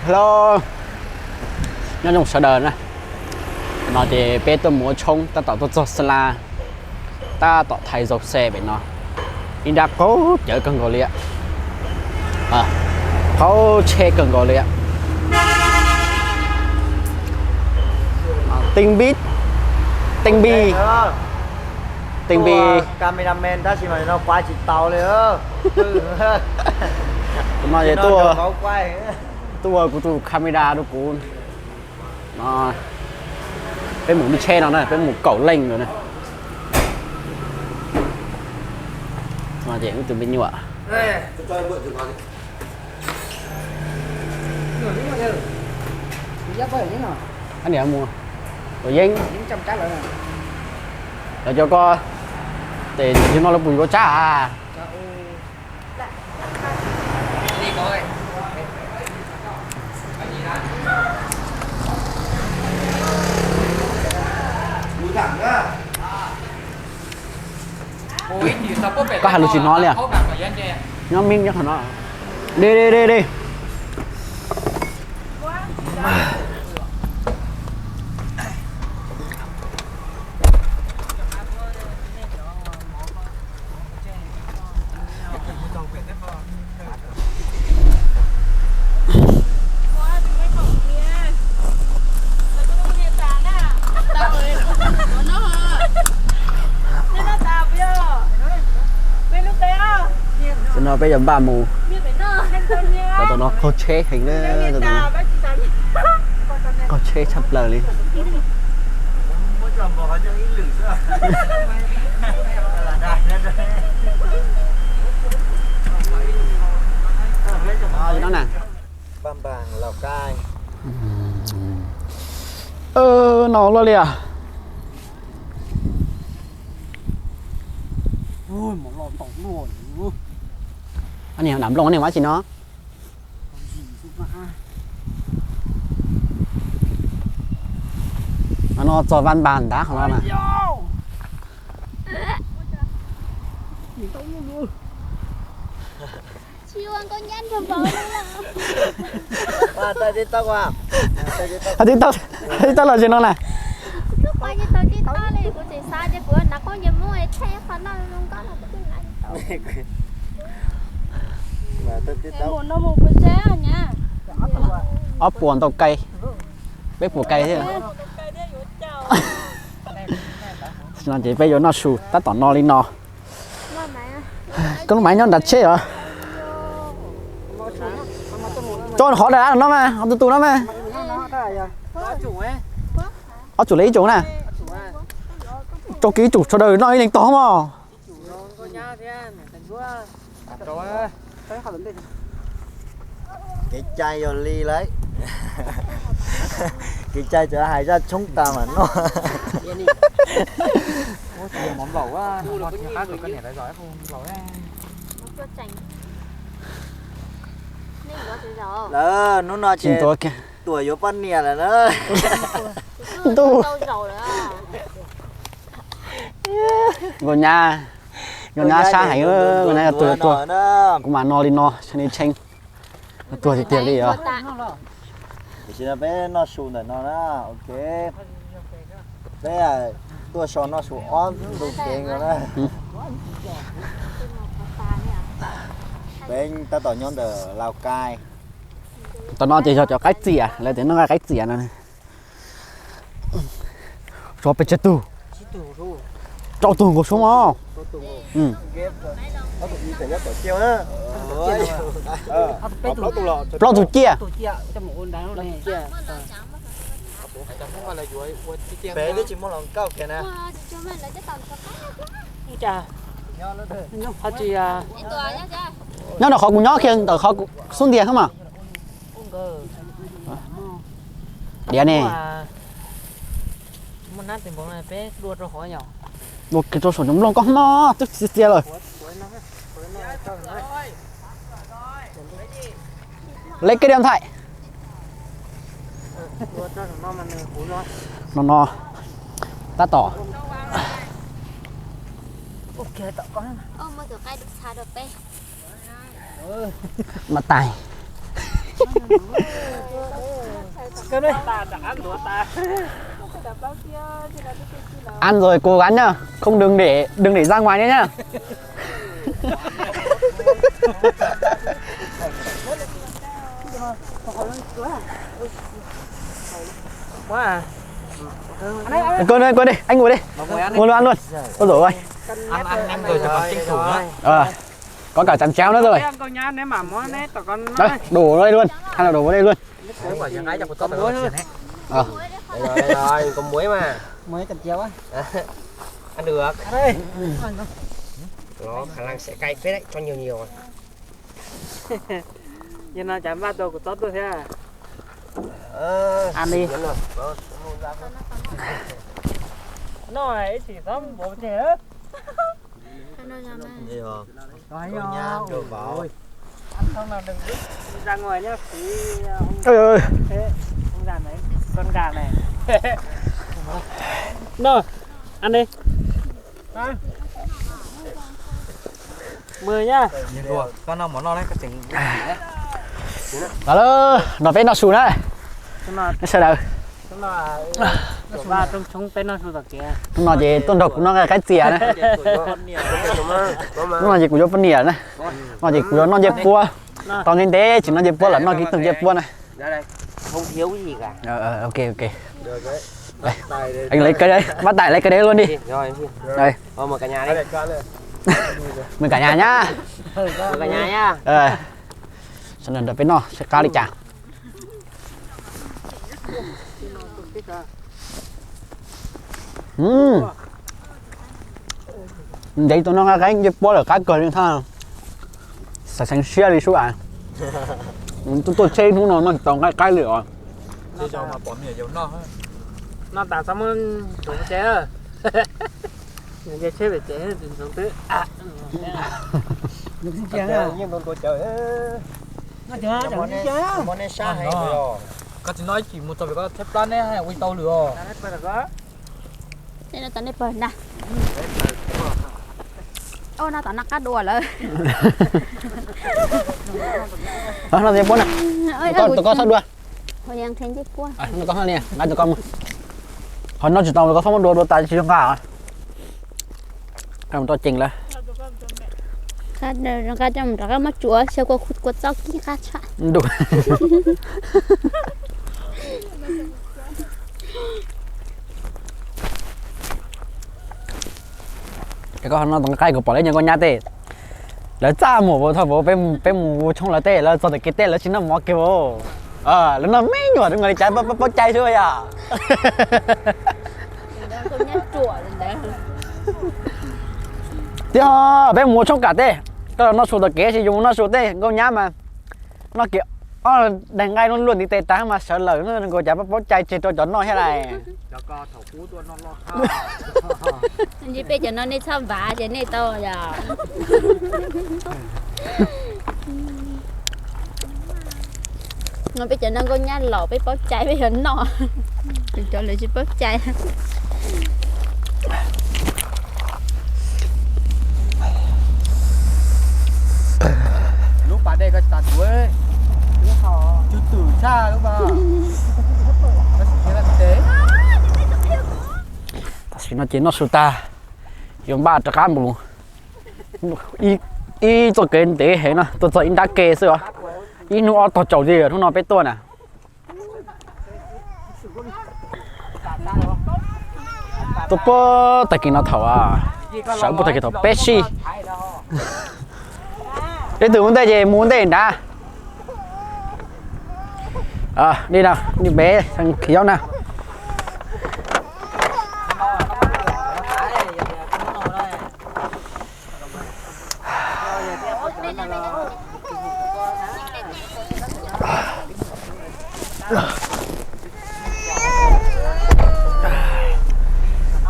Hello. Nó dùng sợ đờn nè. Nó thì bé tôi mua trông ta tạo tôi cho sla. Ta tạo thay dọc xe bên nó. In đã có chở cần gọi liệt. Có che cần gọi liệt. Tinh bít. Tinh bi. Tinh bi. Cameraman ta chỉ nói nó quay chỉ tàuเลยNó vậy tua tua của tôi camera đó của nó cái mũ đi che nó này cái mũ cẩu lênh rồi này mà chị cũng từ bên nhựa anh này mua rồi dính để cho co để cho nó là bùi có chả à đi coi có hạt lúa chín nó liền nó minh nhá nó đi nó bây giờ ba mù và tụi nó có chế hình nữa tụi nó có chế chập lời đi nó nè Bam Bàng Lào Cai nó lo liền ôi một lon tổng luôn anh này nằm lông anh này quá chị nó nó cho văn bàn đá không mà Siêu anh có nhắn cho vợ à tay đi tao à đi tao là gì nó này lúc quay cho tôi đi tao này của chị xa cho của nó có nhiều mua xe phần nó không có là cái này mà tôi đi tao nó một cái xe nha ốp buồn tàu cây bếp của cây thế nó chỉ bây giờ nó sụt ta tỏ nó lên nó con máy nó đặt chết rồi cho nó khó đã nó mà họ tụt nó mà họ chủ lấy chủ nè cho ký chủ cho đời nó lên to mà cái chai vô ly lấy cái chai trở hại ra chúng ta mà nó món lẩu á, nó khác rồi cân nhảy lại giỏi không lẩu á. đó nó nói chuyện tuổi vô pan nè là đó tu ngồi nhà xa hãy người này là tuổi cũng mà no đi no cho nên tranh tuổi thì tiền đi à chỉ là bé nó sụn rồi nó đó ok bé à tua sò nó sụn ón đủ tiền rồi đó bên ta tỏ nhon ở Lào Cai tao nói chỉ cho cái gì à lại thì nó là cái gì à này cho bây giờ tu cho tu của số mà lo tụi kia bé đấy chỉ muốn lòng cao kìa nè nó là khó của nhỏ kia tao khó xuống tiền không à đĩa này một nát tình này bé đua cho khỏi nhỏ một cái chỗ sổ nhóm lông có nó tức xịt rồi lấy cái điện thoại nó ta tỏ ok tao có mà tụi cái được xa được bé mà tài cơm đây. Ăn rồi cố gắng nhá, không đừng để ra ngoài nữa nhá. Quá à. Cô đi, anh ngồi đi. Ngồi luôn ăn luôn. Ôi dồi ôi. Ăn rồi cho con tranh thủ nữa. Có cả chắn chéo nữa rồi. Ăn con nhá nếu mà món nét tao con Đây, đổ vào đây luôn. Hay là đổ vào đây luôn. quả chẳng ai cho một tô muối thôi. Rồi, còn muối mà. Muối cần chéo á. Ăn được. Đây. Nó khả năng sẽ cay phết đấy, cho nhiều rồi. Nhưng nó chạm ba tô của tốt thôi thế à. Ăn đi. Nó ấy chỉ sống bộ trẻ hết. Gì hả? Nói Nha, được vào. ăn xong là đừng đi ra ngoài nhá. Ôi ơi. Thế, con gà này, con gà này. Rồi, ăn đi. Rồi. 10 nhá. Con nào món nó đấy, cái chừng. Đó là nó bên nó xuống đấy. Nó Sao đâu? là ba trong bên nó sụt kìa. Nó chỉ tôn độc nó là cái gì đấy. Nó chỉ của vô phân nỉa này. Nó chỉ của nó dẹp cua. Còn như thế chỉ nó dẹp cua là nó cái từng dẹp cua này. Đây, không thiếu cái gì cả. Ok. Được đấy. Đây. Anh lấy cái đấy, bắt đại lấy cái đấy luôn đi. Rồi, Đây. mời cả nhà đi. Mời cả nhà nhá. Mời cả nhà nhá. Cho nên đập với nó sẽ cao đi chả. Đấy tụi nó cái dẹp cua là cá cờ như thế nào? Sẽ sang xe đi xuống à? Tôi chơi nó toàn cái lửa. Chơi cho mà bỏ mía dầu no. Nó tạo xong đủ chế rồi. Người chế về chế thì sống tứ. Được xin chén à? Nhưng con cô trời. Nó chưa chẳng xin chén. Món này xa hay rồi. Các chị nói chỉ một tàu có thép plan hay quy tàu lửa. Thế nó tao đi bơi nè. Ô nó tao nắc cá đùa rồi. Nó dẹp cua nè. Tụi con sao đua? Hồi đang thêm chiếc cua. Nó có nè, ngay tụi con. Hồi nó chỉ tao có xong đua tay chỉ trong cả. Cầm to chỉnh lại. Cá trong đó mắt chúa sao có khút quất tóc cái cá chả. Đủ. Cái con nó tổng cái của bỏ lấy những con nhát tê. Lấy cha mổ vào thôi, bên mổ trong là tê, là cho được cái tê là chính là mỏ kêu. Nó mấy nhỏ đừng người trái bắt chay thôi à. Không nhát chùa rồi đấy. Thì bên mổ trong cả tê. Cái nó sụt được cái thì dùng nó sụt tê, con nhá mà. Nó kiểu đánh ngay luôn thì tê tá mà sợ lỡ nó ngồi chả bắt chay chỉ cho nó thế này. Cho con thầu cú tôi nó lo. Như bây giờ nó đi xong vả chứ này to rồi. Nó bây giờ nó có nhát lò với bó cháy với hình nọ. Đừng cho lại chứ bó cháy. Lúc bà đây có tạt đuôi. Lúc họ chú tử xa lúc bà. Nó chỉ là thế. Nó chỉ nó sụt ta. Dùng ba trắc ăn luôn. Y cho cái tế hệ nó, tôi cho in đá kê xưa. Y nó to chậu gì ở nó biết tôi nè. Tôi bơ tại cái nó thầu à. Sợ bơ tại cái thầu bé xì. Cái từ muốn đây gì muốn đây đã. Đi nào, đi bé thằng khéo nào.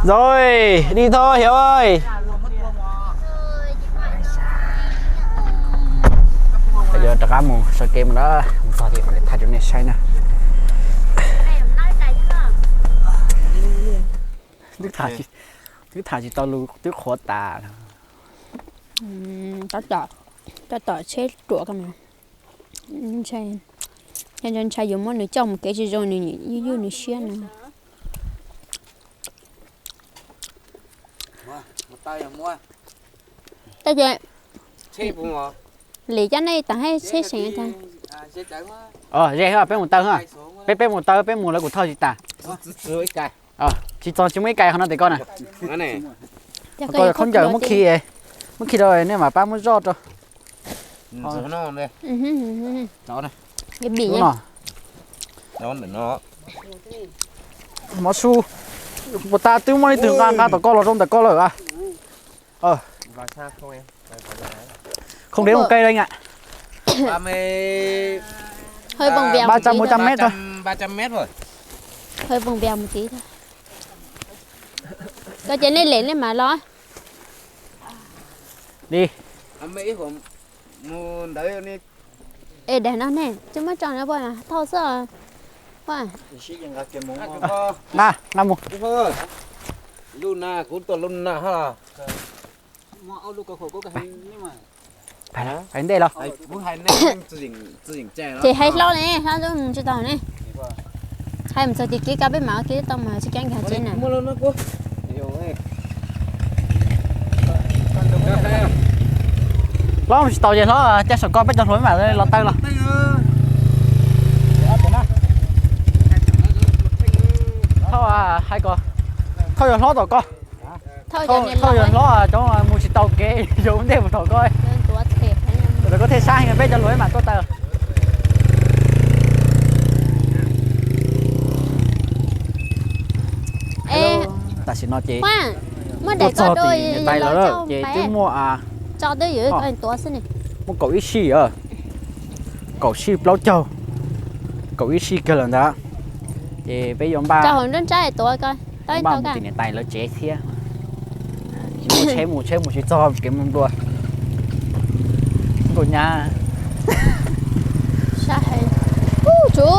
Rồi, đi thôi Hiếu ơi. Bây giờ tất cả một sợi kem đó, một to thì phải thay cho này sai nè. Thứ thả chỉ tao lưu thứ khó tà. Tao tỏ chết đũa cái mà. Chơi. cho nên chạy dùng món nữa trong cái gì rồi như nữa xiên nữa một tay mua đây vậy xe bùng ngọ lý cho này ta hay xe xe ta xe chạy quá dễ hả bé một tơ hả bé một tơ bé một là của thơ gì ta dưới cái chỉ cho chúng mấy cây không nó thì con này cái này coi không giờ mất khi rồi nếu mà ba muốn rót rồi rồi nó đây nó này cái bì đúng nhá nó để nó mỏ su một ta tiêu mấy từ gan ta tao co là trong tao co rồi à và xa không em không đến một cây đây anh ạ 30 hơi vòng vèo 300 mét thôi 300 mét rồi hơi vòng vèo một tí thôi coi trên đây lên mà lo đi Mỹ của mua đấy đi ê để nó nè chứ mất tròn nó bơi à thao sợ quá na năm một Luna cũng tuần Luna ha phải đến đây rồi muốn hai nem tự chỉnh chè đó thì hay lo nè sao cho mình cho tao nè hay mình sao thì kia cá bé máu kia tao mà sẽ cắn cả trên này mua luôn nó cô lo tàu gì nó chắc sợ con biết cho thối mà lọt tay rồi thôi hai con thôi rồi nó rồi con thôi thôi rồi nó cho mua tàu kế dùng thêm một thổi coi rồi có thể sai người biết cho lối mà có tờ ê ta sẽ nói chị khoan mới để có đôi tay là đó chị chứ mua cho tới dưới coiตัวxin này một cậu ít xì cậu xì bao châu cậu ít xì cái lần đó thì bây giờ ba cho hồn đến tráiตัวcoi tới ba tao một cả tiền tay nó chế thia một chế chỉ cho cái mông đua của nhà sao hay chú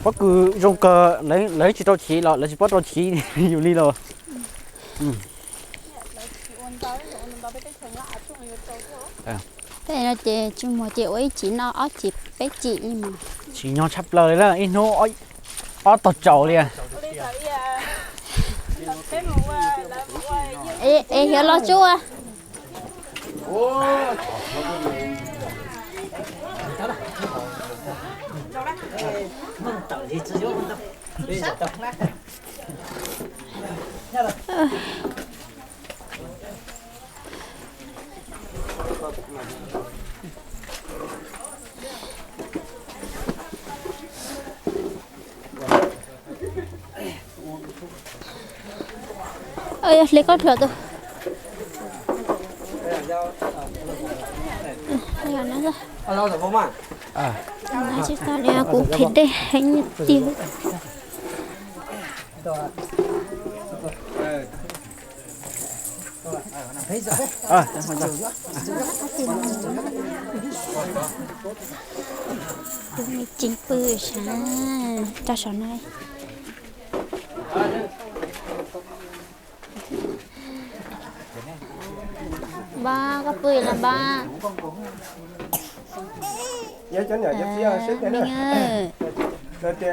có cứ dùng cờ lấy chỉ tao chỉ là lấy chỉ bắt tao chỉ nhiều đi rồi thế là chị chung một triệu ấy chỉ nó ó chỉ bé chị nhưng mà chỉ nhau chắp lời là in nó ó tọt trầu liền ê hiểu lo chú à ơi lấy con thửa tôi giờ nó ra đâu rồi bố mà nó chỉ ta đi cũng thịt đây hay như tiêu mình chính bự sáng cho sổ này ba có bự là ba nhớ cho nhà cho xíu xíu thế mình này ơi rồi thì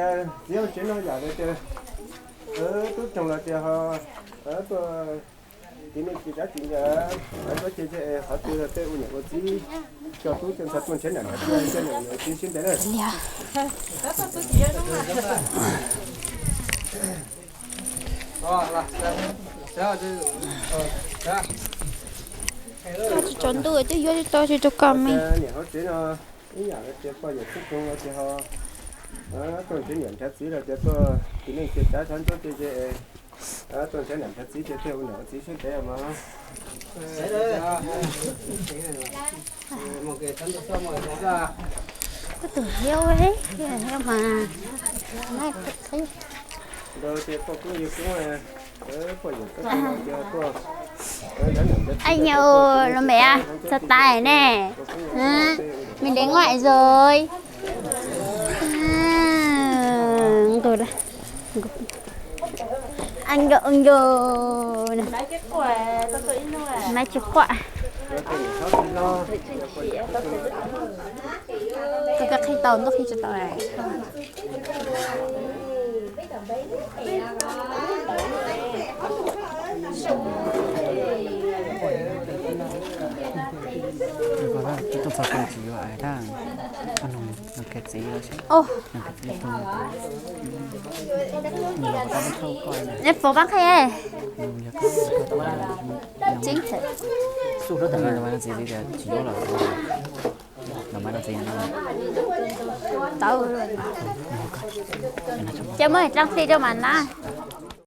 xíu chuyện nó giả rồi thì tôi trồng là thì họ tôi thì mình chỉ đã chuyện là có chơi họ chơi là chơi uống có gì cho tôi chân thật mình sẽ làm cái này xin xin đấy rồi trốn tôi chứ vô tôi chỉ cho con mình nhà họ chỉ nó ý nhà nó chỉ có những chút không thì họ tôi chỉ nhận thật xí là chỉ có thì mình chỉ trả sản xuất thì tôi sẽ làm thật xí cho theo nữa xí xuống thế mà một cái chân xong rồi nó ra có từ heo ấy heo mà này thấy rồi thì có cũng nhiều cũng là có những cái cho anh nhau nó mẹ sao tài nè mình đến ngoại rồi rồi đây anh đợi rồi này mấy chục quả tàu nó khi cho tàu này Rồi là chúng tôi phải cái gì vậy ta ăn nó cái gì đó chứ ô nó cái gì tôi mình có tao không coi này nếp phố bác hay giờ chính thật số đó thằng này là cái gì thì chỉ có là mấy cái gì nữa tàu cho mới trong khi cho mà na